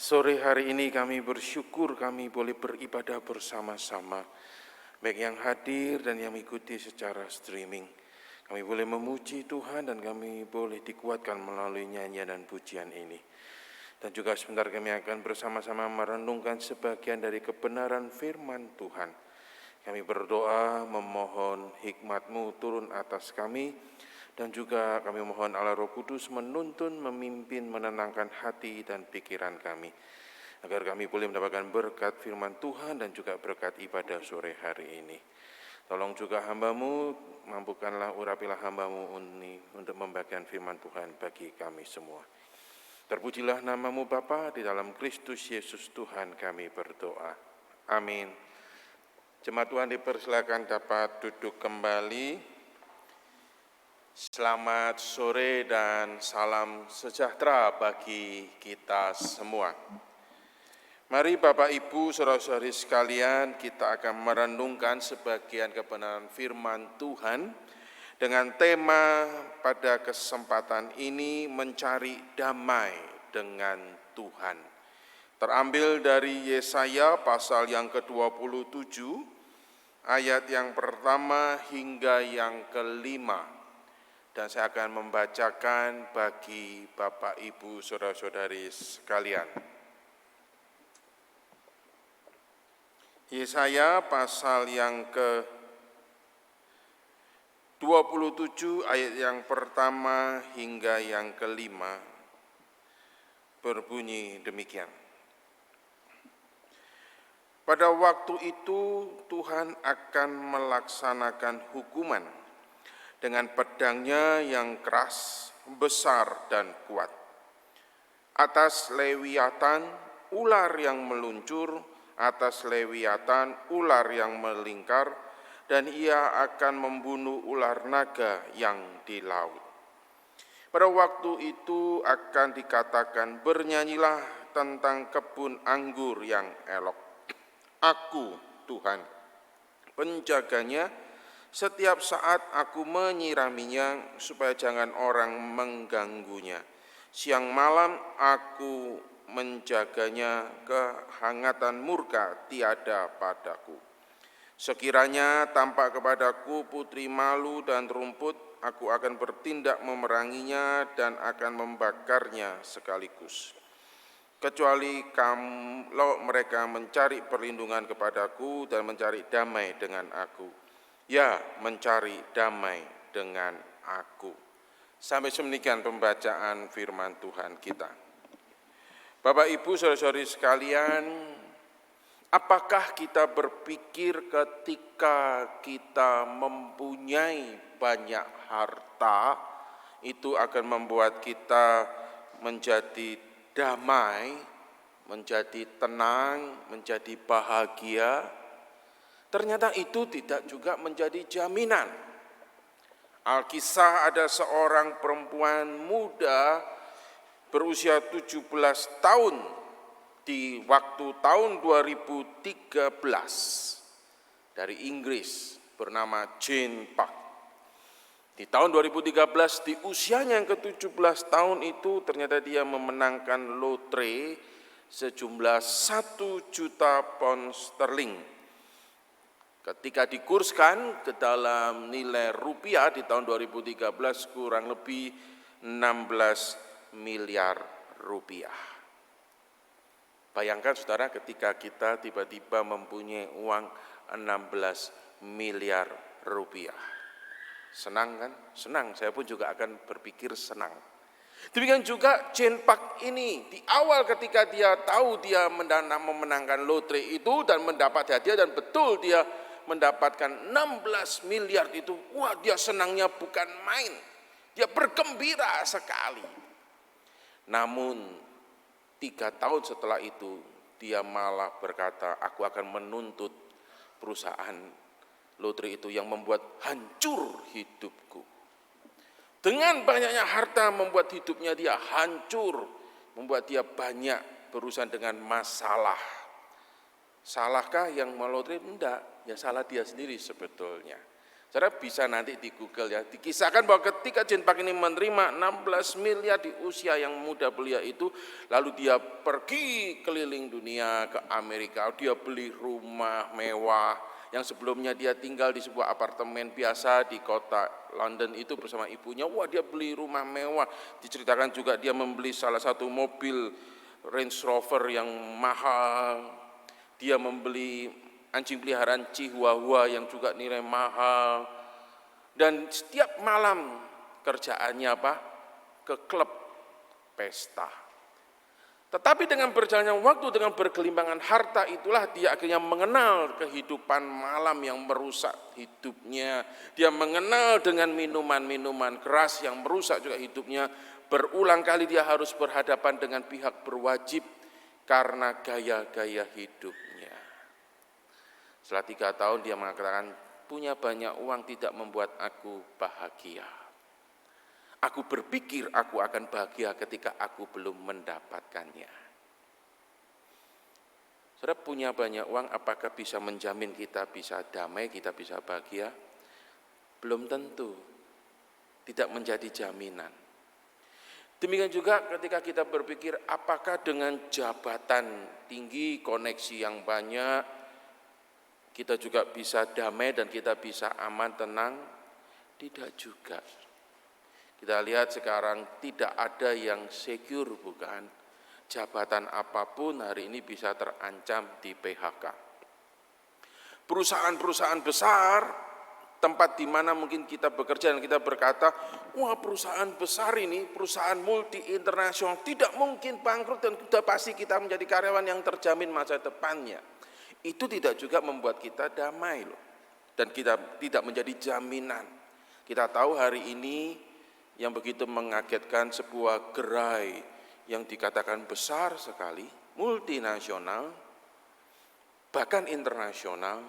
Sore hari ini kami bersyukur kami boleh beribadah bersama-sama, baik yang hadir dan yang mengikuti secara streaming. Kami boleh memuji Tuhan dan kami boleh dikuatkan melalui nyanyian dan pujian ini. Dan juga sebentar kami akan bersama-sama merenungkan sebagian dari kebenaran firman Tuhan. Kami berdoa memohon hikmat-Mu turun atas kami, dan juga kami mohon Allah Roh Kudus menuntun, memimpin, menenangkan hati dan pikiran kami, agar kami boleh mendapatkan berkat firman Tuhan dan juga berkat ibadah sore hari ini. Tolong juga hamba-Mu, mampukanlah, urapilah hamba-Mu ini untuk membagikan firman Tuhan bagi kami semua. Terpujilah nama-Mu Bapa, di dalam Kristus Yesus Tuhan kami berdoa. Amin. Jemaat Tuhan dipersilakan dapat duduk kembali. Selamat sore dan salam sejahtera bagi kita semua. Mari Bapak Ibu saudara-saudari sekalian, kita akan merenungkan sebagian kebenaran firman Tuhan dengan tema pada kesempatan ini mencari damai dengan Tuhan. Terambil dari Yesaya pasal yang ke-27, ayat yang pertama hingga yang kelima. Dan saya akan membacakan bagi Bapak, Ibu, saudara-saudari sekalian. Yesaya pasal yang ke-27 ayat yang pertama hingga yang kelima berbunyi demikian. Pada waktu itu Tuhan akan melaksanakan hukuman dengan pedangnya yang keras, besar dan kuat. Atas Lewiatan, ular yang meluncur, atas Lewiatan, ular yang melingkar, dan ia akan membunuh ular naga yang di laut. Pada waktu itu akan dikatakan, bernyanyilah tentang kebun anggur yang elok. Aku, Tuhan, penjaganya. Setiap saat aku menyiraminya supaya jangan orang mengganggunya. Siang malam aku menjaganya, kehangatan murka tiada padaku. Sekiranya tampak kepadaku putri malu dan rumput, aku akan bertindak memeranginya dan akan membakarnya sekaligus. Kecuali kalau mereka mencari perlindungan kepadaku dan mencari damai dengan aku. Ya, mencari damai dengan aku. Sampai sedemikian pembacaan firman Tuhan kita. Bapak, Ibu, saudara-saudari sekalian, apakah kita berpikir ketika kita mempunyai banyak harta, itu akan membuat kita menjadi damai, menjadi tenang, menjadi bahagia? Ternyata itu tidak juga menjadi jaminan. Alkisah ada seorang perempuan muda berusia 17 tahun di waktu tahun 2013 dari Inggris bernama Jane Park. Di tahun 2013 di usianya yang ke-17 tahun itu ternyata dia memenangkan lotre sejumlah 1 juta pound sterling. Ketika dikurskan ke dalam nilai rupiah di tahun 2013 kurang lebih 16 miliar rupiah. Bayangkan saudara, ketika kita tiba-tiba mempunyai uang 16 miliar rupiah. Senang kan? Senang, saya pun juga akan berpikir senang. Demikian juga Jane Park ini, di awal ketika dia tahu dia memenangkan lotre itu dan mendapat hadiah, dan betul dia mendapatkan 16 miliar itu, wah dia senangnya bukan main. Dia bergembira sekali. Namun 3 tahun setelah itu dia malah berkata, aku akan menuntut perusahaan lotre itu yang membuat hancur hidupku. Dengan banyaknya harta membuat hidupnya dia hancur, membuat dia banyak berurusan dengan masalah. Salahkah yang melotre? Enggak, ya salah dia sendiri sebetulnya. Saudara bisa nanti di Google ya, dikisahkan bahwa ketika Jane Park ini menerima 16 miliar di usia yang muda belia itu, lalu dia pergi keliling dunia ke Amerika, dia beli rumah mewah, yang sebelumnya dia tinggal di sebuah apartemen biasa di kota London itu bersama ibunya. Wah, dia beli rumah mewah, diceritakan juga dia membeli salah satu mobil Range Rover yang mahal, dia membeli anjing peliharaan Chihuahua yang juga nilai mahal, dan setiap malam kerjaannya apa? Ke klub pesta. Tetapi dengan berjalannya waktu, dengan bergelimpangan harta itulah dia akhirnya mengenal kehidupan malam yang merusak hidupnya. Dia mengenal dengan minuman-minuman keras yang merusak juga hidupnya. Berulang kali dia harus berhadapan dengan pihak berwajib karena gaya-gaya hidupnya. Setelah 3 tahun dia mengatakan, punya banyak uang tidak membuat aku bahagia. Aku berpikir aku akan bahagia ketika aku belum mendapatkannya. Saudara, punya banyak uang apakah bisa menjamin kita bisa damai, kita bisa bahagia? Belum tentu. Tidak menjadi jaminan. Demikian juga ketika kita berpikir apakah dengan jabatan tinggi, koneksi yang banyak, kita juga bisa damai dan kita bisa aman, tenang? Tidak juga. Kita lihat sekarang tidak ada yang secure, bukan? Jabatan apapun hari ini bisa terancam di PHK. Perusahaan-perusahaan besar, tempat di mana mungkin kita bekerja dan kita berkata, wah perusahaan besar ini, perusahaan multi internasional, tidak mungkin bangkrut dan sudah pasti kita menjadi karyawan yang terjamin masa depannya. Itu tidak juga membuat kita damai loh. Dan kita tidak menjadi jaminan. Kita tahu hari ini yang begitu mengagetkan, sebuah gerai yang dikatakan besar sekali, multinasional, bahkan internasional,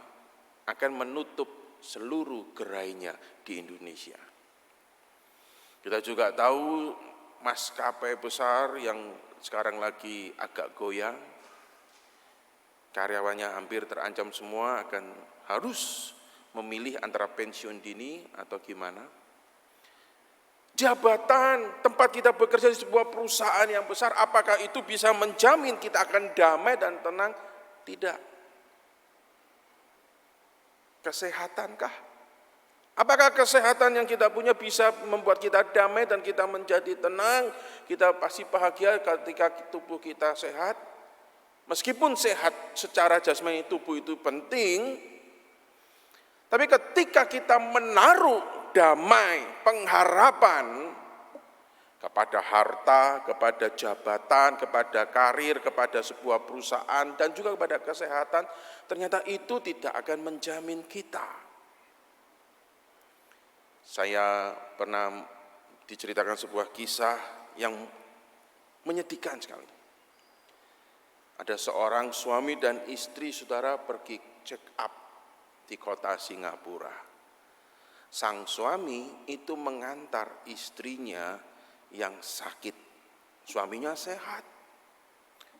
akan menutup seluruh gerainya di Indonesia. Kita juga tahu maskapai besar yang sekarang lagi agak goyang, karyawannya hampir terancam semua, akan harus memilih antara pensiun dini atau gimana. Jabatan, tempat kita bekerja di sebuah perusahaan yang besar, apakah itu bisa menjamin kita akan damai dan tenang? Tidak. Kesehatankah? Apakah kesehatan yang kita punya bisa membuat kita damai dan kita menjadi tenang? Kita pasti bahagia ketika tubuh kita sehat. Meskipun sehat secara jasmani tubuh itu penting, tapi ketika kita menaruh damai, pengharapan kepada harta, kepada jabatan, kepada karir, kepada sebuah perusahaan, dan juga kepada kesehatan, ternyata itu tidak akan menjamin kita. Saya pernah diceritakan sebuah kisah yang menyedihkan sekali. Ada seorang suami dan istri, saudara, pergi check up di kota Singapura. Sang suami itu mengantar istrinya yang sakit. Suaminya sehat.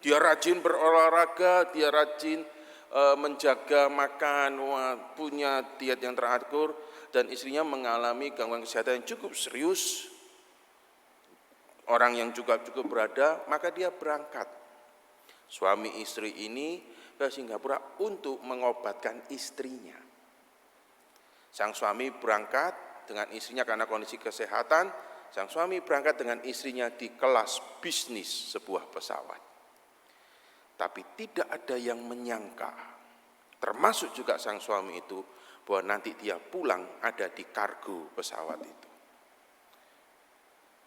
Dia rajin berolahraga, dia rajin menjaga makan, punya diet yang teratur, dan istrinya mengalami gangguan kesehatan yang cukup serius. Orang yang juga cukup berada, maka dia berangkat. Suami istri ini ke Singapura untuk mengobatkan istrinya. Sang suami berangkat dengan istrinya karena kondisi kesehatan. Sang suami berangkat dengan istrinya di kelas bisnis sebuah pesawat. Tapi tidak ada yang menyangka, termasuk juga sang suami itu, bahwa nanti dia pulang ada di kargo pesawat itu.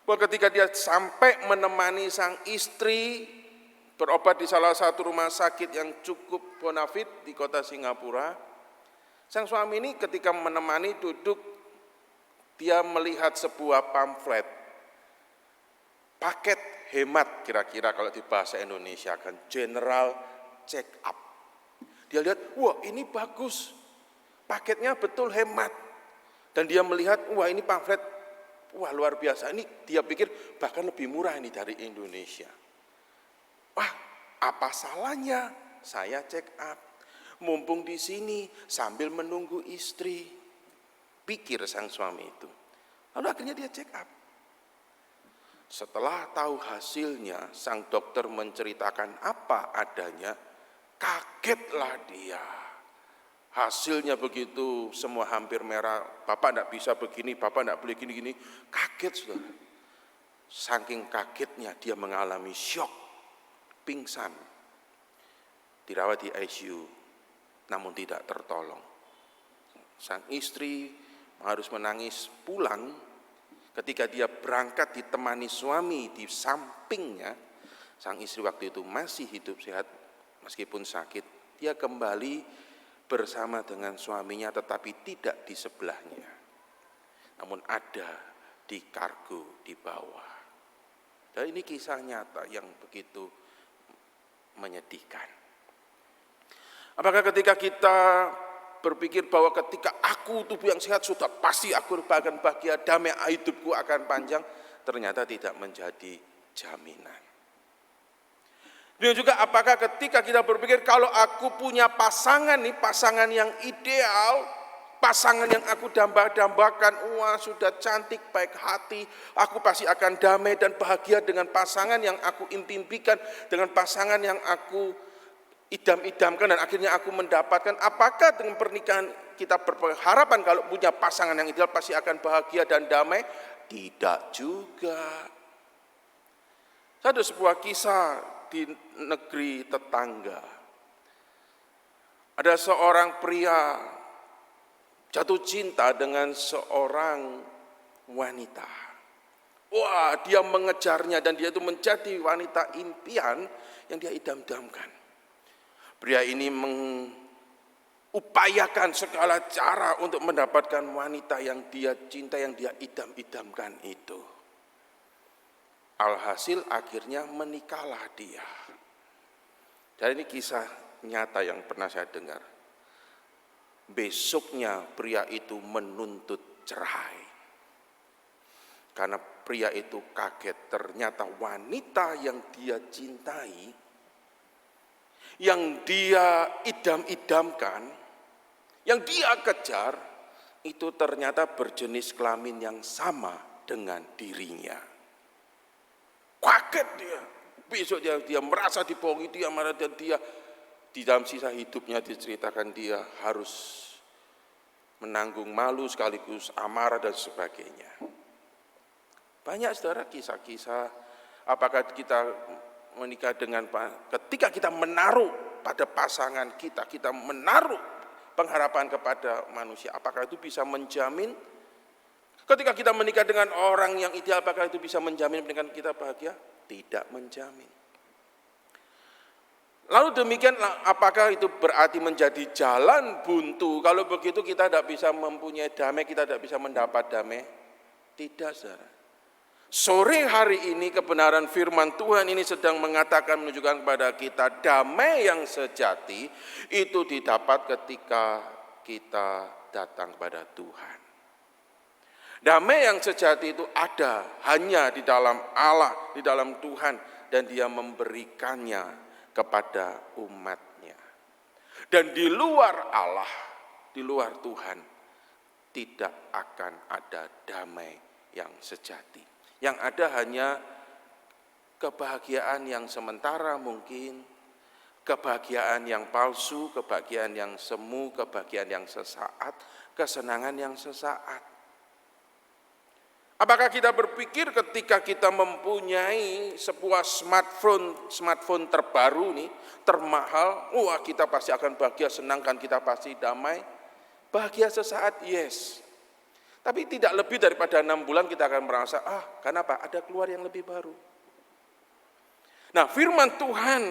Bahwa ketika dia sampai menemani sang istri berobat di salah satu rumah sakit yang cukup bonafit di kota Singapura, sang suami ini ketika menemani duduk, dia melihat sebuah pamflet, paket hemat kira-kira kalau di bahasa Indonesia kan, general check up. Dia lihat, wah ini bagus, paketnya betul hemat. Dan dia melihat, wah ini pamflet, wah luar biasa, ini dia pikir bahkan lebih murah ini dari Indonesia. Wah, apa salahnya saya check up, mumpung di sini sambil menunggu istri. pikir sang suami itu. Lalu akhirnya dia check up. Setelah tahu hasilnya, sang dokter menceritakan apa adanya, kagetlah dia. Hasilnya begitu, semua hampir merah. Bapak tidak bisa begini, bapak tidak boleh gini-gini. Kaget, saudara. Saking kagetnya dia mengalami syok, pingsan. Dirawat di ICU, namun tidak tertolong. Sang istri harus menangis pulang. Ketika dia berangkat ditemani suami di sampingnya, sang istri waktu itu masih hidup sehat meskipun sakit. Dia kembali bersama dengan suaminya tetapi tidak di sebelahnya. Namun ada di kargo di bawah. Dan ini kisah nyata yang begitu menyedihkan. Apakah ketika kita berpikir bahwa ketika aku tubuh yang sehat sudah pasti aku akan bahagia, damai, hidupku akan panjang, ternyata tidak menjadi jaminan. Dan juga apakah ketika kita berpikir kalau aku punya pasangan nih, pasangan yang ideal, pasangan yang aku dambakan, wah sudah cantik, baik hati, aku pasti akan damai dan bahagia dengan pasangan yang aku impikan, dengan pasangan yang aku idam-idamkan dan akhirnya aku mendapatkan. Apakah dengan pernikahan kita berharapan kalau punya pasangan yang ideal pasti akan bahagia dan damai? Tidak juga. Ada sebuah kisah di negeri tetangga. Ada seorang pria jatuh cinta dengan seorang wanita. Wah, dia mengejarnya dan dia itu menjadi wanita impian yang dia idam-idamkan. Pria ini mengupayakan segala cara untuk mendapatkan wanita yang dia cinta, yang dia idam-idamkan itu. Alhasil akhirnya menikahlah dia. Dan ini kisah nyata yang pernah saya dengar. Besoknya pria itu menuntut cerai. Karena pria itu kaget, ternyata wanita yang dia cintai, yang dia idam-idamkan, yang dia kejar, itu ternyata berjenis kelamin yang sama dengan dirinya. Kaget dia. Besok dia merasa dibohongi, dia marah, dan dia di dalam sisa hidupnya diceritakan dia harus menanggung malu sekaligus amarah dan sebagainya. Banyak saudara kisah-kisah. Apakah kita menikah dengan ketika kita menaruh pada pasangan kita menaruh pengharapan kepada manusia, apakah itu bisa menjamin? Ketika kita menikah dengan orang yang ideal, apakah itu bisa menjamin pernikahan kita bahagia? Tidak menjamin. Lalu demikian, apakah itu berarti menjadi jalan buntu? Kalau begitu kita tidak bisa mempunyai damai, kita tidak bisa mendapat damai? Tidak, saudara. Sore hari ini kebenaran firman Tuhan ini sedang mengatakan, menunjukkan kepada kita damai yang sejati itu didapat ketika kita datang kepada Tuhan. Damai yang sejati itu ada hanya di dalam Allah, di dalam Tuhan, dan Dia memberikannya kepada umatnya. Dan di luar Allah, di luar Tuhan, tidak akan ada damai yang sejati. Yang ada hanya kebahagiaan yang sementara mungkin, kebahagiaan yang palsu, kebahagiaan yang semu, kebahagiaan yang sesaat, kesenangan yang sesaat. Apakah kita berpikir ketika kita mempunyai sebuah smartphone terbaru nih, termahal, wah kita pasti akan bahagia, senang kan, kita pasti damai? Bahagia sesaat, yes. Tapi tidak lebih daripada 6 bulan kita akan merasa, kenapa? Ada keluar yang lebih baru. Nah, firman Tuhan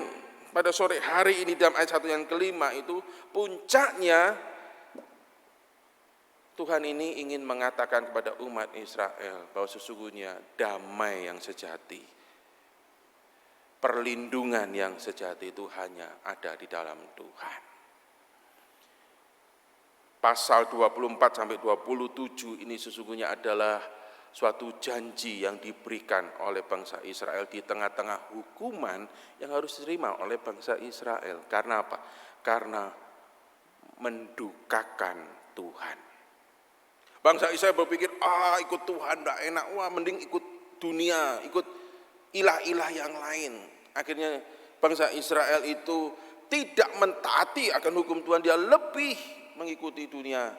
pada sore hari ini dalam ayat 1 yang kelima itu, puncaknya Tuhan ini ingin mengatakan kepada umat Israel bahwa sesungguhnya damai yang sejati, perlindungan yang sejati itu hanya ada di dalam Tuhan. Pasal 24 sampai 27 ini sesungguhnya adalah suatu janji yang diberikan oleh bangsa Israel di tengah-tengah hukuman yang harus diterima oleh bangsa Israel. Karena apa? Karena mendukakan Tuhan. Bangsa Israel berpikir, ikut Tuhan tidak enak, mending ikut dunia, ikut ilah-ilah yang lain. Akhirnya bangsa Israel itu tidak mentaati akan hukum Tuhan, dia lebih mengikuti dunia.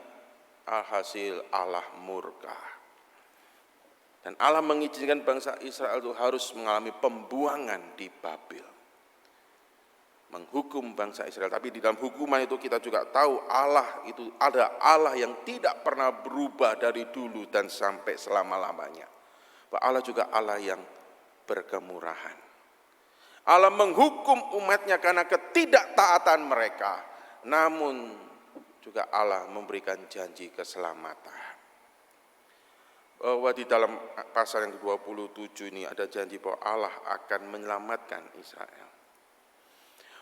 Alhasil Allah murka. Dan Allah mengizinkan bangsa Israel itu harus mengalami pembuangan di Babel. Menghukum bangsa Israel, tapi di dalam hukuman itu kita juga tahu Allah itu ada Allah yang tidak pernah berubah dari dulu dan sampai selama-lamanya. Allah juga Allah yang berkemurahan. Allah menghukum umatnya karena ketidaktaatan mereka, namun juga Allah memberikan janji keselamatan. Bahwa di dalam pasal yang ke-27 ini ada janji bahwa Allah akan menyelamatkan Israel.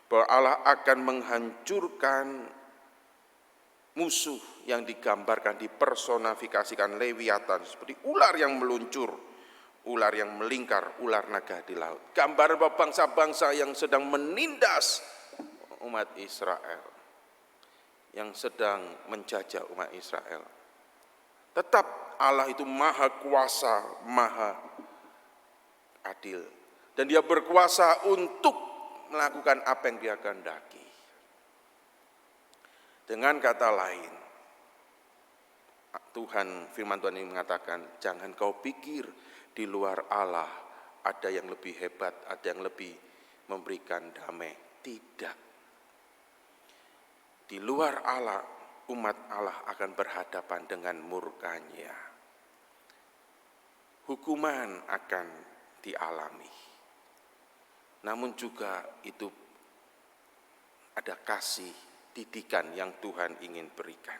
Bahwa Allah akan menghancurkan musuh yang digambarkan, dipersonifikasikan Lewiatan seperti ular yang meluncur, ular yang melingkar, ular naga di laut. Gambaran bahwa bangsa-bangsa yang sedang menindas umat Israel, yang sedang menjajah umat Israel. Tetap Allah itu maha kuasa, maha adil. Dan dia berkuasa untuk melakukan apa yang dia kehendaki. Dengan kata lain, firman Tuhan ini mengatakan, jangan kau pikir di luar Allah ada yang lebih hebat, ada yang lebih memberikan damai. Tidak. Di luar Allah, umat Allah akan berhadapan dengan murkanya. Hukuman akan dialami. Namun juga itu ada kasih, didikan yang Tuhan ingin berikan.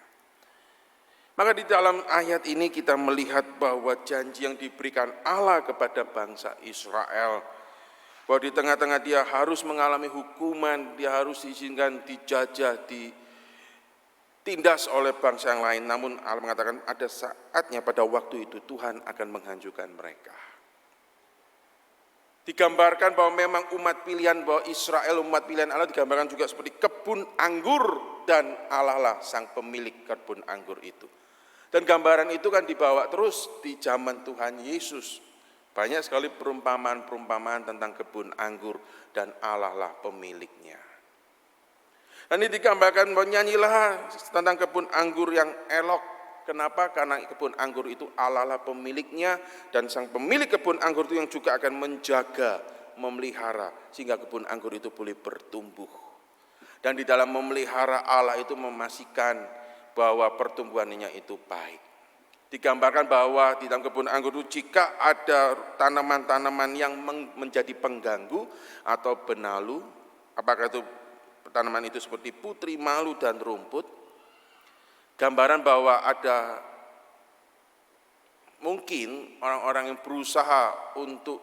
Maka di dalam ayat ini kita melihat bahwa janji yang diberikan Allah kepada bangsa Israel, bahwa di tengah-tengah dia harus mengalami hukuman, dia harus diizinkan dijajah, ditindas oleh bangsa yang lain. Namun Allah mengatakan ada saatnya pada waktu itu Tuhan akan menghancurkan mereka. Digambarkan bahwa memang umat pilihan, bahwa Israel umat pilihan Allah digambarkan juga seperti kebun anggur, dan Allah lah sang pemilik kebun anggur itu. Dan gambaran itu kan dibawa terus di zaman Tuhan Yesus. Banyak sekali perumpamaan-perumpamaan tentang kebun anggur dan Allah lah pemiliknya. Dan ini digambarkan bahwa nyanyilah tentang kebun anggur yang elok. Kenapa? Karena kebun anggur itu Allah lah pemiliknya, dan sang pemilik kebun anggur itu yang juga akan menjaga, memelihara, sehingga kebun anggur itu boleh bertumbuh. Dan di dalam memelihara Allah itu memastikan bahwa pertumbuhannya itu baik. Digambarkan bahwa di dalam kebun anggur itu jika ada tanaman-tanaman yang menjadi pengganggu atau benalu, apakah itu tanaman itu seperti putri, malu, dan rumput, gambaran bahwa ada mungkin orang-orang yang berusaha untuk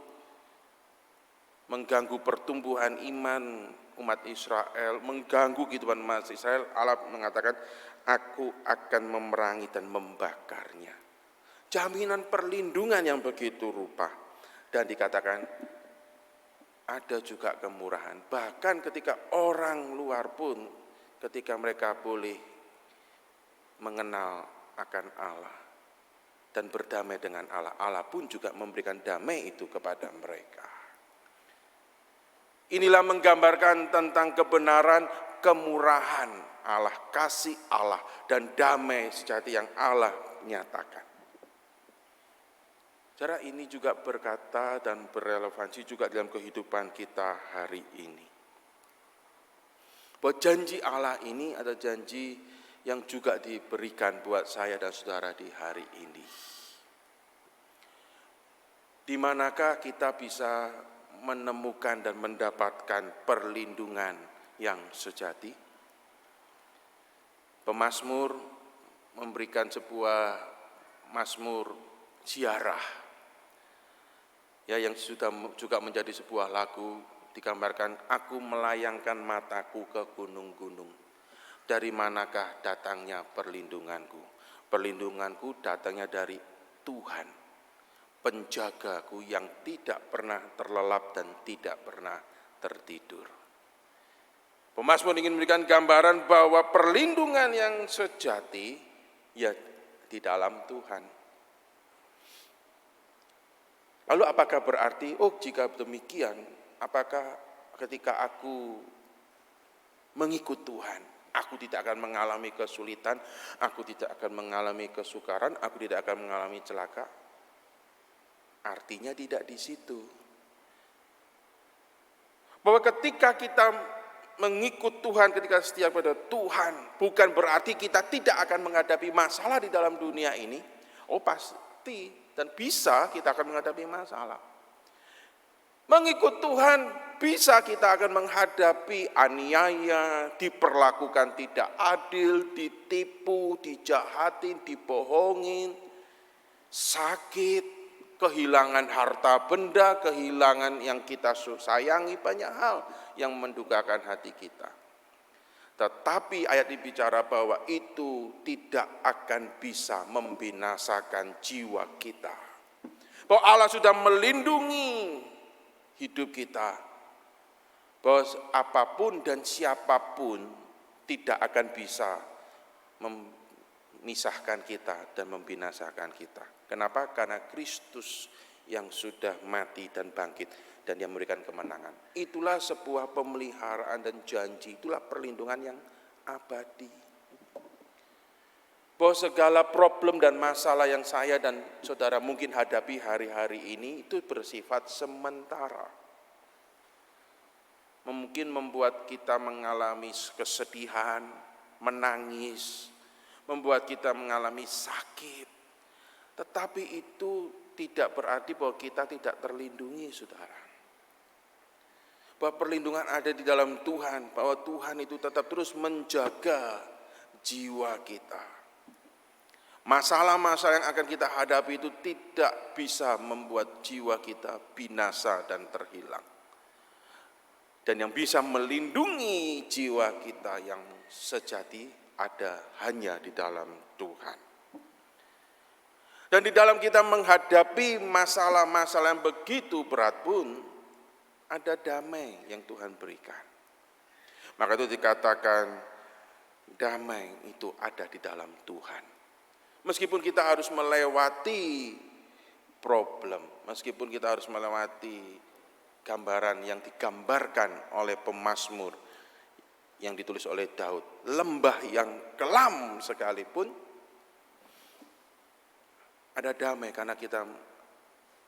mengganggu pertumbuhan iman umat Israel, mengganggu kehidupan umat Israel. Allah mengatakan, aku akan memerangi dan membakarnya. Jaminan perlindungan yang begitu rupa. Dan dikatakan ada juga kemurahan. Bahkan ketika orang luar pun, ketika mereka boleh mengenal akan Allah dan berdamai dengan Allah, Allah pun juga memberikan damai itu kepada mereka. Inilah menggambarkan tentang kebenaran, kemurahan Allah, kasih Allah, dan damai sejati yang Allah nyatakan. Cara ini juga berkata dan berrelevansi juga dalam kehidupan kita hari ini. Bahwa janji Allah ini adalah janji yang juga diberikan buat saya dan saudara di hari ini. Di manakah kita bisa menemukan dan mendapatkan perlindungan yang sejati? Pemazmur memberikan sebuah mazmur ziarah, ya, yang sudah juga menjadi sebuah lagu, digambarkan, aku melayangkan mataku ke gunung-gunung. Dari manakah datangnya perlindunganku? Perlindunganku datangnya dari Tuhan, penjagaku yang tidak pernah terlelap dan tidak pernah tertidur. Pemazmur ingin memberikan gambaran bahwa perlindungan yang sejati, ya di dalam Tuhan. Lalu apakah berarti, jika demikian, apakah ketika aku mengikut Tuhan, aku tidak akan mengalami kesulitan, aku tidak akan mengalami kesukaran, aku tidak akan mengalami celaka? Artinya tidak di situ. Bahwa ketika kita mengikut Tuhan, ketika setia pada Tuhan, bukan berarti kita tidak akan menghadapi masalah di dalam dunia ini. Pasti dan bisa kita akan menghadapi masalah. Mengikut Tuhan bisa kita akan menghadapi aniaya, diperlakukan tidak adil, ditipu, dijahatin, dibohongin, sakit, kehilangan harta benda, kehilangan yang kita sayangi, banyak hal yang mendukakan hati kita. Tetapi ayat ini bicara bahwa itu tidak akan bisa membinasakan jiwa kita. Bahwa Allah sudah melindungi hidup kita. Bahwa apapun dan siapapun tidak akan bisa memisahkan kita dan membinasakan kita. Kenapa? Karena Kristus yang sudah mati dan bangkit dan yang memberikan kemenangan. Itulah sebuah pemeliharaan dan janji, itulah perlindungan yang abadi. Bahwa segala problem dan masalah yang saya dan saudara mungkin hadapi hari-hari ini itu bersifat sementara. Mungkin membuat kita mengalami kesedihan, menangis, membuat kita mengalami sakit. Tetapi itu tidak berarti bahwa kita tidak terlindungi, saudara. Bahwa perlindungan ada di dalam Tuhan, bahwa Tuhan itu tetap terus menjaga jiwa kita. Masalah-masalah yang akan kita hadapi itu tidak bisa membuat jiwa kita binasa dan terhilang. Dan yang bisa melindungi jiwa kita yang sejati ada hanya di dalam Tuhan. Dan di dalam kita menghadapi masalah-masalah yang begitu berat pun, ada damai yang Tuhan berikan. Maka itu dikatakan damai itu ada di dalam Tuhan. Meskipun kita harus melewati problem, meskipun kita harus melewati gambaran yang digambarkan oleh pemazmur yang ditulis oleh Daud, lembah yang kelam sekalipun, ada damai karena kita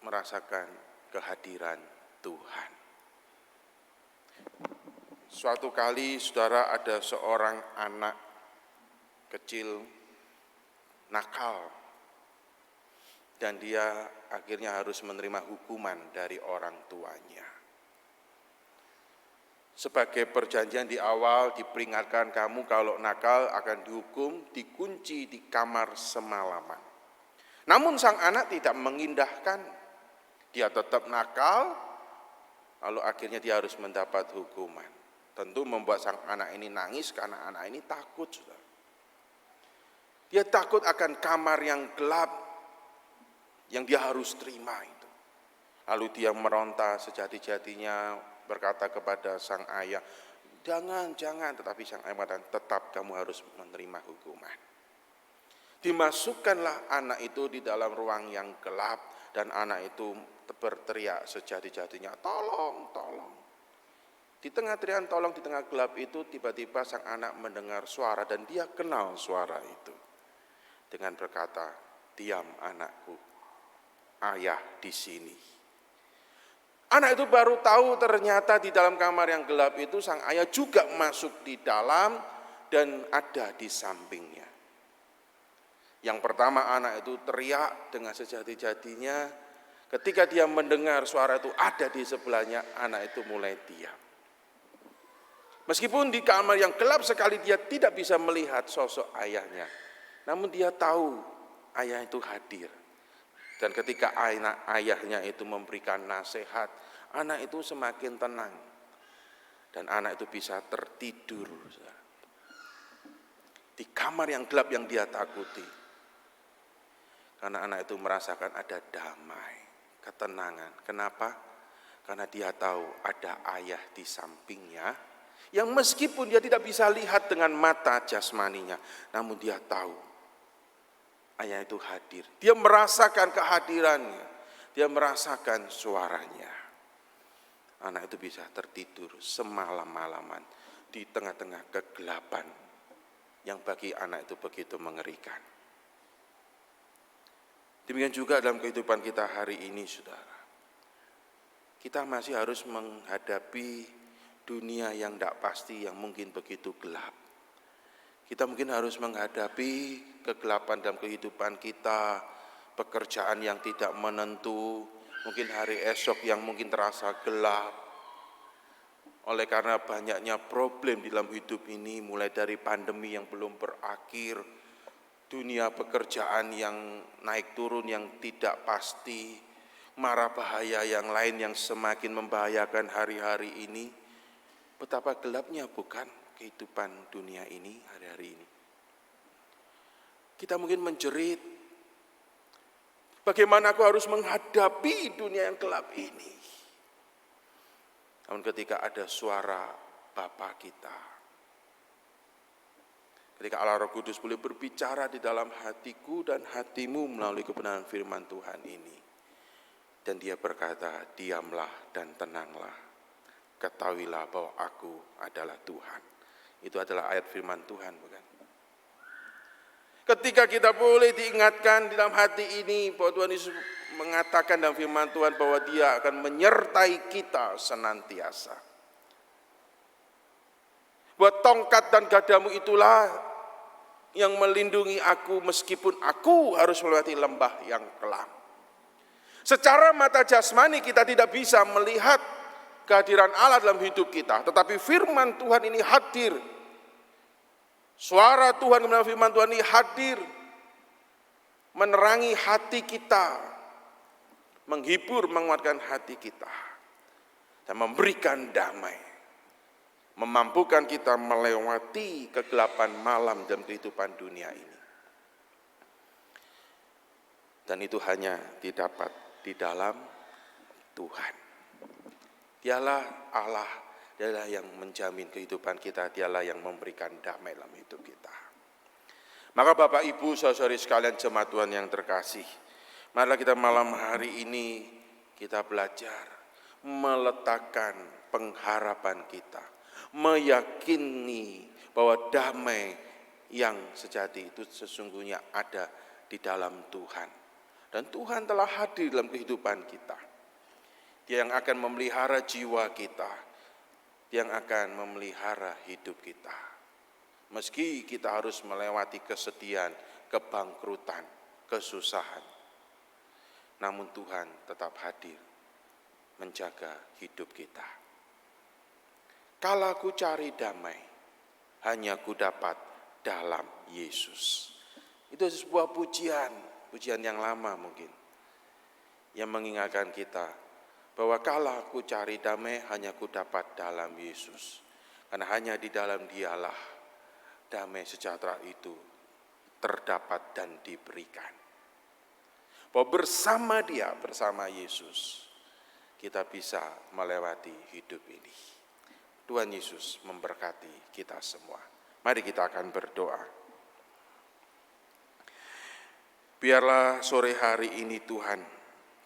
merasakan kehadiran Tuhan. Suatu kali, saudara, ada seorang anak kecil nakal dan dia akhirnya harus menerima hukuman dari orang tuanya. Sebagai perjanjian di awal diperingatkan, kamu kalau nakal akan dihukum, dikunci di kamar semalaman. Namun sang anak tidak mengindahkan, dia tetap nakal, lalu akhirnya dia harus mendapat hukuman. Tentu membuat sang anak ini nangis karena anak ini takut, saudara. Dia takut akan kamar yang gelap yang dia harus terima itu. Lalu dia meronta sejati-jatinya berkata kepada sang ayah, jangan, tetapi sang ayah mengatakan, tetap kamu harus menerima hukuman. Dimasukkanlah anak itu di dalam ruang yang gelap dan anak itu berteriak sejati-jatinya, tolong, tolong. Di tengah teriakan tolong, di tengah gelap itu tiba-tiba sang anak mendengar suara dan dia kenal suara itu. Dengan berkata, diam anakku, ayah di sini. Anak itu baru tahu ternyata di dalam kamar yang gelap itu sang ayah juga masuk di dalam dan ada di sampingnya. Yang pertama anak itu teriak dengan sejati-jatinya, ketika dia mendengar suara itu ada di sebelahnya, anak itu mulai diam. Meskipun di kamar yang gelap sekali dia tidak bisa melihat sosok ayahnya, namun dia tahu ayah itu hadir. Dan ketika ayahnya itu memberikan nasihat, anak itu semakin tenang. Dan anak itu bisa tertidur. Di kamar yang gelap yang dia takuti. Karena anak itu merasakan ada damai, ketenangan. Kenapa? Karena dia tahu ada ayah di sampingnya, yang meskipun dia tidak bisa lihat dengan mata jasmaninya, namun dia tahu ayah itu hadir. Dia merasakan kehadirannya, dia merasakan suaranya. Anak itu bisa tertidur semalam-malaman di tengah-tengah kegelapan yang bagi anak itu begitu mengerikan. Demikian juga dalam kehidupan kita hari ini, saudara. Kita masih harus menghadapi dunia yang tidak pasti, yang mungkin begitu gelap. Kita mungkin harus menghadapi kegelapan dalam kehidupan kita, pekerjaan yang tidak menentu, mungkin hari esok yang mungkin terasa gelap. Oleh karena banyaknya problem di dalam hidup ini, mulai dari pandemi yang belum berakhir, dunia pekerjaan yang naik turun yang tidak pasti, mara bahaya yang lain yang semakin membahayakan hari-hari ini. Betapa gelapnya bukan kehidupan dunia ini hari-hari ini. Kita mungkin menjerit, bagaimana aku harus menghadapi dunia yang gelap ini. Namun ketika ada suara Bapa kita, ketika Allah Roh Kudus boleh berbicara di dalam hatiku dan hatimu melalui kebenaran firman Tuhan ini, dan dia berkata, diamlah dan tenanglah, ketahuilah bahwa aku adalah Tuhan. Itu adalah ayat firman Tuhan, bukan? Ketika kita boleh diingatkan di dalam hati ini bahwa Tuhan Yesus mengatakan dalam firman Tuhan bahwa dia akan menyertai kita senantiasa. Buat tongkat dan gadamu itulah yang melindungi aku meskipun aku harus melewati lembah yang kelam. Secara mata jasmani kita tidak bisa melihat kehadiran Allah dalam hidup kita, tetapi firman Tuhan ini hadir. Suara Tuhan dalam firman Tuhan ini hadir, menerangi hati kita, menghibur, menguatkan hati kita, dan memberikan damai, memampukan kita melewati kegelapan malam dalam kehidupan dunia ini. Dan itu hanya didapat di dalam Tuhan. Dialah Allah, dialah yang menjamin kehidupan kita, dialah yang memberikan damai dalam hidup kita. Maka Bapak Ibu saudari sekalian jemaat Tuhan yang terkasih, marilah kita malam hari ini kita belajar meletakkan pengharapan kita, meyakini bahwa damai yang sejati itu sesungguhnya ada di dalam Tuhan. Dan Tuhan telah hadir dalam kehidupan kita. Dia yang akan memelihara jiwa kita, dia yang akan memelihara hidup kita. Meski kita harus melewati kesedihan, kebangkrutan, kesusahan, namun Tuhan tetap hadir menjaga hidup kita. Kalau ku cari damai, hanya ku dapat dalam Yesus. Itu sebuah pujian yang lama mungkin, yang mengingatkan kita bahwa kalau aku cari damai, hanya ku dapat dalam Yesus. Karena hanya di dalam dialah damai sejahtera itu terdapat dan diberikan. Bahwa bersama dia, bersama Yesus, kita bisa melewati hidup ini. Tuhan Yesus memberkati kita semua. Mari kita akan berdoa. Biarlah sore hari ini Tuhan,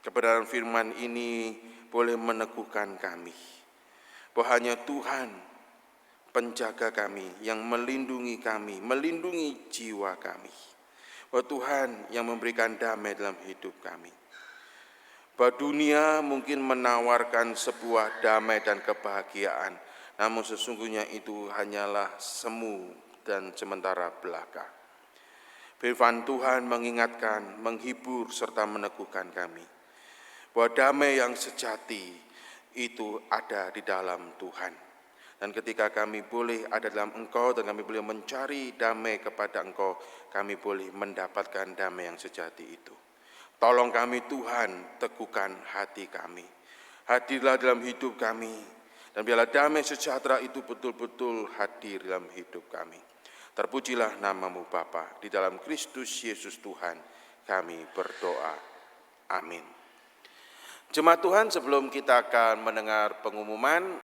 kebenaran firman ini boleh meneguhkan kami, bahwa hanya Tuhan penjaga kami, yang melindungi kami, melindungi jiwa kami. Bahwa Tuhan yang memberikan damai dalam hidup kami. Bahwa dunia mungkin menawarkan sebuah damai dan kebahagiaan, namun sesungguhnya itu hanyalah semu dan sementara belaka. Firman Tuhan mengingatkan, menghibur, serta meneguhkan kami, bahwa damai yang sejati itu ada di dalam Tuhan. Dan ketika kami boleh ada dalam Engkau dan kami boleh mencari damai kepada Engkau, kami boleh mendapatkan damai yang sejati itu. Tolong kami Tuhan, teguhkan hati kami. Hadirlah dalam hidup kami, dan biarlah damai sejahtera itu betul-betul hadir dalam hidup kami. Terpujilah nama-Mu Bapa, di dalam Kristus Yesus Tuhan kami berdoa. Amin. Jemaat Tuhan, sebelum kita akan mendengar pengumuman,